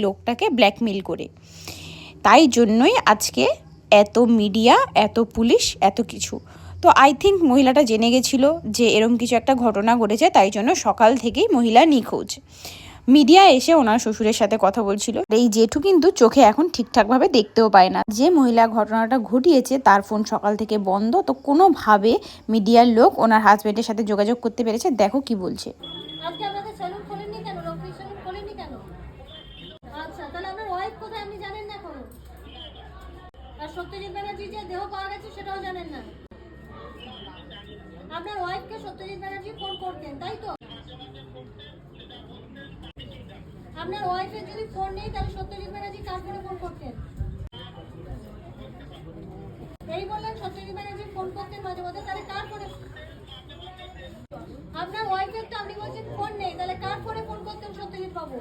লোকটাকে ব্ল্যাকমেল করে। তাই জন্যই আজকে এত মিডিয়া, এত পুলিশ, এত কিছু। তো আই থিঙ্ক মহিলাটা জেনে গেছিলো যে এরম কিছু একটা ঘটনা ঘটেছে, তাই জন্য সকাল থেকেই মহিলা নিখোঁজ। মিডিয়া এসে ওনার শ্বশুরের সাথে কথা বলছিল। এই জেঠু কিন্তু চোখে এখন ঠিকঠাকভাবে দেখতেও পায় না। যে মহিলা ঘটনাটা ঘটিয়েছে তার ফোন সকাল থেকে বন্ধ, তো কোনোভাবে মিডিয়ার লোক ওনার হাজবেন্ডের সাথে যোগাযোগ করতে পেরেছে। দেখো কি বলছে। আজকে আপনাদের সেলুন খোলেননি কেন? রফি সেলুন খোলেননি কেন? আচ্ছা, তাহলে আপনার ওয়াইফ কোথায় আপনি জানেন না এখন? আর সত্যজিৎ ব্যানার্জি যে দেহ পাওয়া গেছে সেটাও জানেন না? আপনার ওয়াইফকে সত্যজিৎ ব্যানার্জি ফোন করতেন, তাই তো? আপনার ওয়াইফের যদি ফোন নেই তাহলে সত্যজিৎ ব্যানার্জি কার ফোনে ফোন করতেন? এই বললেন সত্যজিৎ ব্যানার্জি ফোন করতেন মাঝে মাঝে, তাহলে কার ফোনে? আপনার ওয়াইফের তো আপনি বলছেন ফোন নেই, তাহলে কার ফোনে ফোন করতেন সত্যজিৎ বাবু?